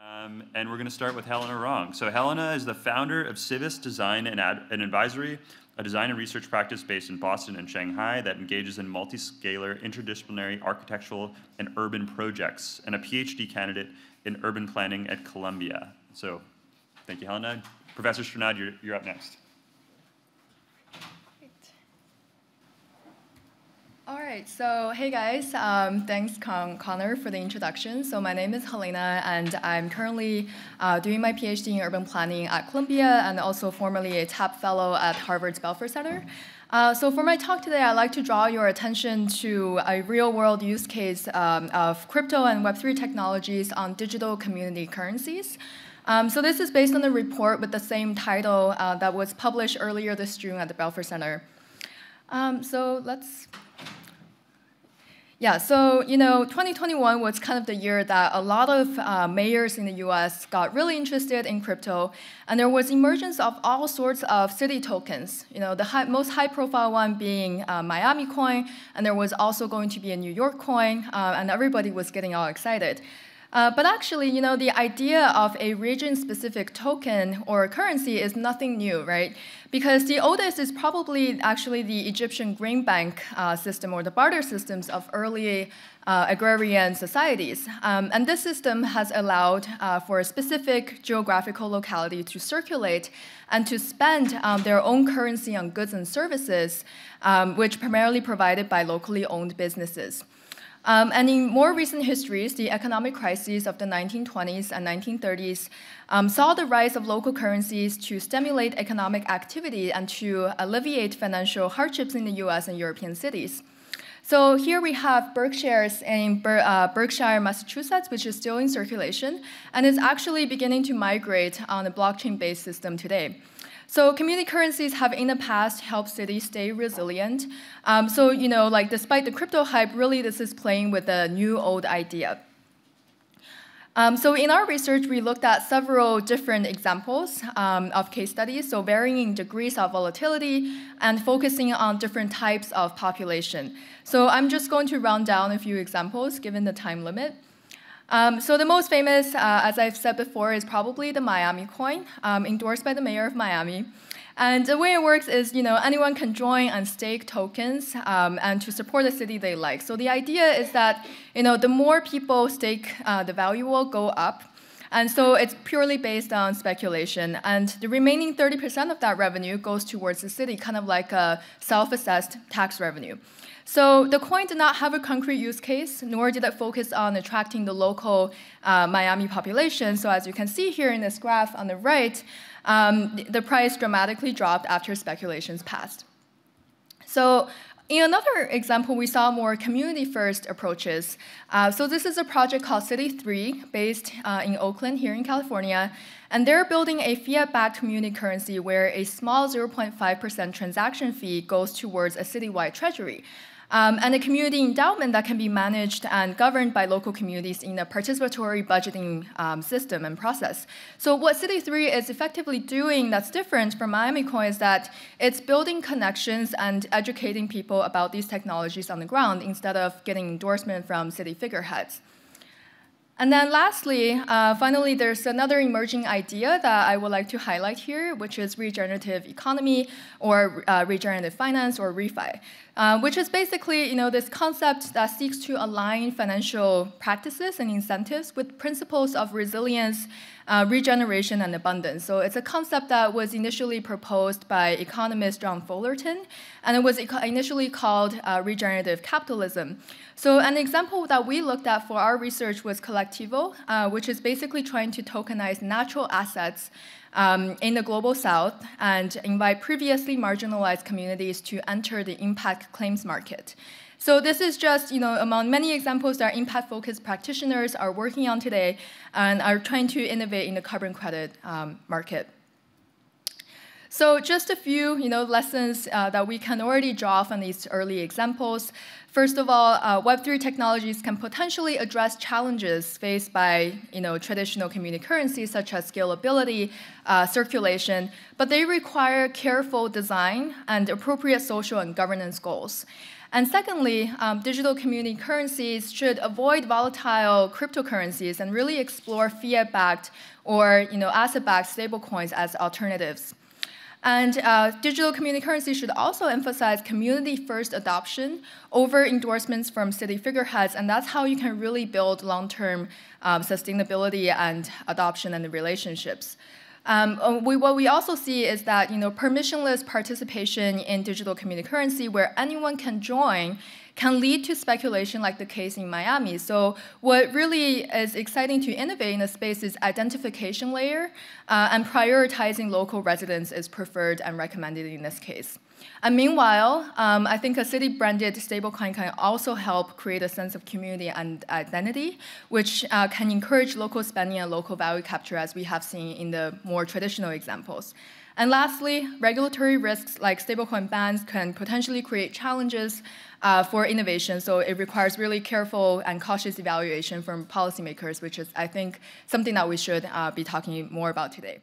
And we're going to start with Helena Rong. So Helena is the founder of CIVIS Design and Advisory, a design and research practice based in Boston and Shanghai that engages in multi-scalar, interdisciplinary architectural and urban projects, and a Ph.D. candidate in urban planning at Columbia. So thank you, Helena. Professor Stranad, you're up next. All right, so hey guys, thanks Connor for the introduction. So my name is Helena, and I'm currently doing my PhD in urban planning at Columbia, and also formerly a TAP fellow at Harvard's Belfer Center. So for my talk today, I'd like to draw your attention to a real-world use case of crypto and Web3 technologies on digital community currencies. So this is based on a report with the same title that was published earlier this June at the Belfer Center. So 2021 was kind of the year that a lot of mayors in the US got really interested in crypto, and there was emergence of all sorts of city tokens. The most high-profile one being Miami coin, and there was also going to be a New York coin, and everybody was getting all excited. But actually, the idea of a region-specific token or currency is nothing new, right? Because the oldest is probably actually the Egyptian grain bank system or the barter systems of early agrarian societies. And this system has allowed for a specific geographical locality to circulate and to spend their own currency on goods and services, which primarily provided by locally owned businesses. And in more recent histories, the economic crises of the 1920s and 1930s saw the rise of local currencies to stimulate economic activity and to alleviate financial hardships in the US and European cities. So here we have Berkshires in Berkshire, Massachusetts, which is still in circulation, and is actually beginning to migrate on a blockchain-based system today. So community currencies have in the past helped cities stay resilient. Despite the crypto hype, really this is playing with a new old idea. So in our research, we looked at several different examples of case studies, so varying degrees of volatility and focusing on different types of population. So I'm just going to run down a few examples given the time limit. So the most famous, as I've said before, is probably the Miami coin, endorsed by the mayor of Miami. And the way it works is, anyone can join and stake tokens and to support the city they like. So the idea is that, the more people stake, the value will go up. And so it's purely based on speculation. And the remaining 30% of that revenue goes towards the city, kind of like a self-assessed tax revenue. So the coin did not have a concrete use case, nor did it focus on attracting the local Miami population. So as you can see here in this graph on the right, the price dramatically dropped after speculations passed. So in another example, we saw more community-first approaches. So this is a project called City 3, based in Oakland here in California. And they're building a fiat-backed community currency where a small 0.5% transaction fee goes towards a citywide treasury. And a community endowment that can be managed and governed by local communities in a participatory budgeting system and process. So what City 3 is effectively doing that's different from Miami Coin is that it's building connections and educating people about these technologies on the ground instead of getting endorsement from city figureheads. And then lastly, finally, there's another emerging idea that I would like to highlight here, which is regenerative economy or regenerative finance or refi, which is basically this concept that seeks to align financial practices and incentives with principles of resilience, regeneration, and abundance. So it's a concept that was initially proposed by economist John Fullerton, and it was initially called regenerative capitalism. So an example that we looked at for our research was Collectivo, which is basically trying to tokenize natural assets in the global south and invite previously marginalized communities to enter the impact claims market. So this is just, among many examples that impact-focused practitioners are working on today and are trying to innovate in the carbon credit market. So just a few, lessons that we can already draw from these early examples. First of all, Web3 technologies can potentially address challenges faced by, traditional community currencies such as scalability, circulation, but they require careful design and appropriate social and governance goals. And secondly, digital community currencies should avoid volatile cryptocurrencies and really explore fiat-backed or asset-backed stablecoins as alternatives. And digital community currency should also emphasize community-first adoption over endorsements from city figureheads, and that's how you can really build long-term sustainability and adoption and relationships. What we also see is that permissionless participation in digital community currency, where anyone can join, can lead to speculation like the case in Miami. So what really is exciting to innovate in the space is identification layer, and prioritizing local residents is preferred and recommended in this case. And meanwhile, I think a city-branded stablecoin can also help create a sense of community and identity, which can encourage local spending and local value capture, as we have seen in the more traditional examples. And lastly, regulatory risks like stablecoin bans can potentially create challenges for innovation, so it requires really careful and cautious evaluation from policymakers, which is, I think, something that we should be talking more about today.